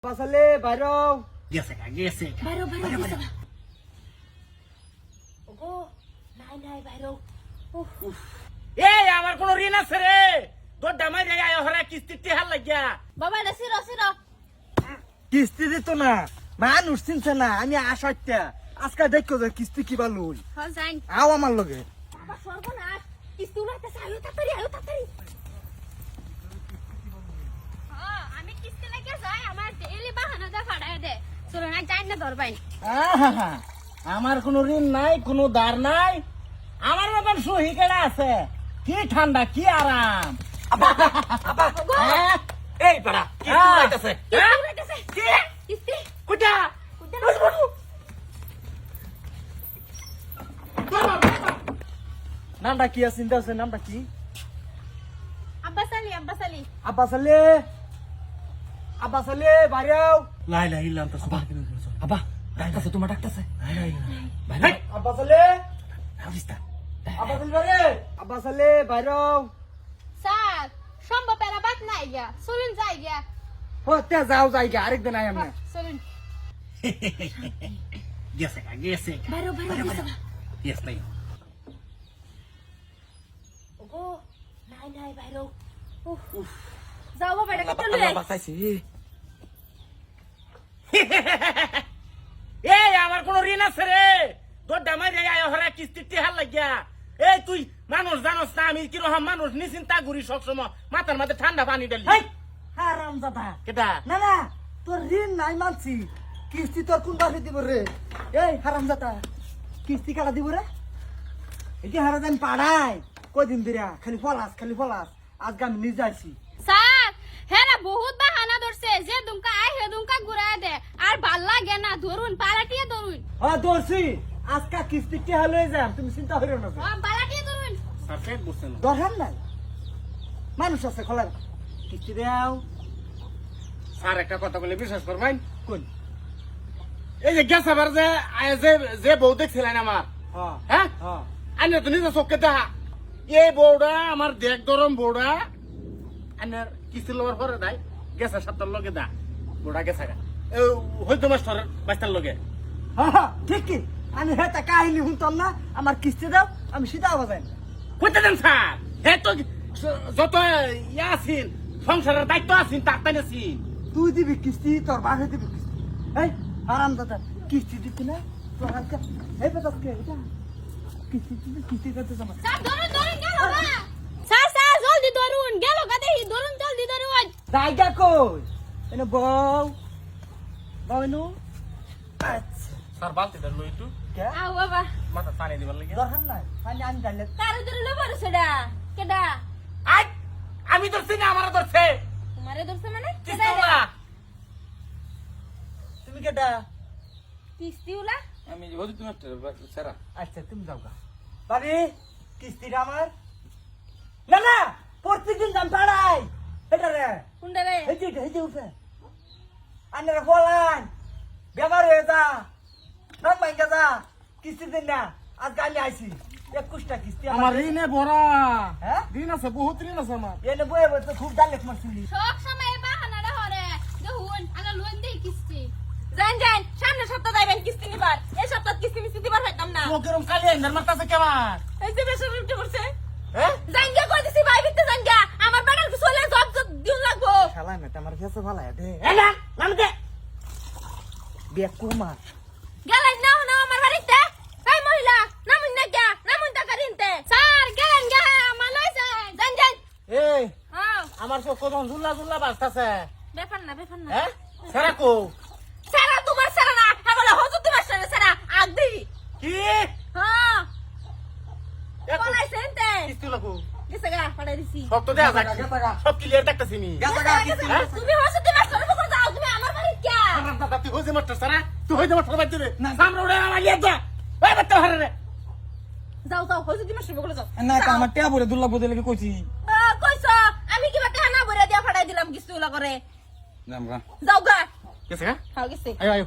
পাছালে বাইরো গেছে বাইরো গেছে গা। ওগো নাই নাই বাইরো। এই আমার কোন ঋণ আছে রে তোর দামাই রে আয় হরা কিস্তি টিহার লাগিয়া বাবা এটা সিরো কিস্তি দিত না মানুষ চিনছে না আমি আসাইতা আজকে দেখো যে কিস্তি কিবা লই হল যাই আও আমার লগে বাবা সর্বনাশ কিস্তি উড়াইতেছে আয়ো তাড়াতাড়ি আমি কিস্তি লাগিয়ে যাই আমার ডেইলি বাহানা দা ফাড়ায় দে চলো না যাই না ধরবাই আহা আমার কোন ঋণ নাই কোন দার নাই আমার মতন সহি কেডা আছে কি ঠান্ডা কি আরাম হ্যাঁ? এই পাড়া কিস্তি উড়াইতেছে হ্যাঁ? উড়াইতেছে কি কিস্তি কুটা নামটা কি আছে চিন্তা আছে নামটা কি আব্বাস আলী আব্বাস আলী বাইরাও লাই লাই ইল্লাম তো সুবহান আব্বা ডাকতাছে তোমার ডাকতাছে ভাই আব্বাস আলী হাবিস্তা আব্বাস আলী বাইরাও স্যার সম্ভব এরা বাদ নাই গিয়া চলুন যাই গিয়া হতে যাও যাইগা আরেকদিন আই আমরা চলুন গেছে বাইরো গেছে গা। ইয়েস নাই ওগো নাই বাইরো যাও বাবা এটা কেটে লই বাঁচাইছি এই আমার কোন ঋণ আছে রে তোর দামাই রে আয় হরা কিস্তি টিহার লাগিয়া এই তুই মানুষ জানোস না আমি কিরকম মানুষ নিশ্চিন্তা ঘুরি সবসময় মাথার মাঝে ঠান্ডা পানি ঢালি হারাম দাদা কেটা না না তোর ঋণ নাই মানছি কিস্তি তোর কোন বাসে দিব রে এই হারাম দাদা কিস্তি কাটা দিব রে এটি হারা দিন পাড়াই কদিন দিরা খালি ফলাস আজকে আমি নিজে আইছি স্যার হেরা বহুত বাহানা ধরছে যে দুমকা আই হে দুমকা ঘুরায় দে আর ভাল লাগে না ধরুন পালাটিয়ে ধরুন দর্শি আজকে কিস্তি টেহা লয়ে যাম তুমি চিন্তা করিও না পালাটিয়ে ধরুন সারফেট বসছে না দরকার নাই মানুষ আছে খোলা কিস্তি দেও স্যার একটা কথা বলে বিশ্বাস করবেন কোন এই যে গ্যাস আবার যে যে বউ দেখছিলেন আমার হ্যাঁ হ্যাঁ হ্যাঁ আনে তো নিজে চোখে দেখা এই বউটা আমার দেখ গরম বউটা আনার কিস্তি লওয়ার পরে নাই গেছে সাতটার লগে দা বউটা গেছে গা হয়তো মাস্টার বাস্তার লগে হ্যাঁ ঠিক কি আমি হেতা কাহিনী শুনতাম না আমার কিস্তি দাও আমি সিধা বাজাই কইতে দেন স্যার হে তো যত ইয়া আছেন সংসারের দায়িত্ব আছেন তার তাই আছেন তুই দিবি কিস্তি তোর বাসে দিবি কিস্তি এই আরাম দাদা কিস্তি দিতি না তোর হালকা এই বেটাস কে এটা কিস্তি করতে যাবো স্যার ধরুন গেল না স্যার জলদি ধরুন গেল গাদে ধরুন জলদি ধরুন জায়গা কই এনে বউ এনো আচ্ছা স্যার বালতিটা লই একটু কে আও বাবা মাথা পানি দিবার লাগে দরকার নাই পানি আমি ডালে তার ধরে লবার সেডা কেডা আই আমি ধরছি না আমার ধরছে তোমারে ধরছে মানে কিস্তি ওলা তুমি কেডা কিস্তিউলা আমি বলি তুমি স্যার আচ্ছা তুমি যাও গা বাড়ি কিস্তিটা আমার না না প্রত্যেকদিন দাম পাড়াই এটা রে কোনটা রে এই যে উঠে আন্নারা বলান বেমার হয়ে যা নাম ভাঙ্গা যা কিস্তি দিন না আজকে আমি আইছি 21টা কিস্তি আমার ঋণে ভরা হ্যাঁ ঋণ আছে বহুত ঋণ আছে আমার এনে বয়ে বয়ে তো খুব ডালেক মারছিলি সব সময় এই বাহানাটা হরে দেখুন আনা লোন দেই কিস্তি যান সামনে সপ্তাহ যাইবেন কিস্তি নিবার এই সপ্তাহ কিস্তি মিস্তি দিবার হইতাম না ও কেরম কালি এন্ডার মারতাছে কেমন এই যে বেশি উল্টে পড়ছে হ্যাঁ জাঙ্গা কই দিছি ভাই বিতে জাঙ্গা আমার বেটার কি চলে জব দিন লাগবো শালা না আমার ফেসে ভালো দে এ না নাম দে বিয়া কুমার গেলেন না না আমার বাড়িতে এই মহিলা নামুন না গা নামুন টাকা দিনতে স্যার গেলেন গা আমার লই যান এই হ্যাঁ আমার সব কত জুল্লা বাজতাছে ব্যাপার না হ্যাঁ সারা কো সারা তোমার সারা না বলে হজুর তোমার সারা আগ দিই কি হ্যাঁ এক কোনাই সেনতে কিস্তি লাগু গেছে গা পাড়াই দিছি সব তো দেয়া যাক গেছে গা। সব ক্লিয়ার দেখতাছি নি তুমি হজুর তোমার সারা বকর যাও তুমি আমার বাড়ি কে আমার দাদা তুই হইছে মাস্টার সারা তুই হইছে মাস্টার বাইতে রে সামনে ওরে আমার লিয়ে যা ওই বাচ্চা হারে রে যাও হজুর তোমার সারা বকর যাও না তা আমার টিয়া বলে দুল্লা বদলে কইছি কইছ আমি কি বাটা না বলে দিয়া ফাড়াই দিলাম কিছু করে নাম গা যাও গা কেসে গা হ্যাঁ গেছে আয় আয়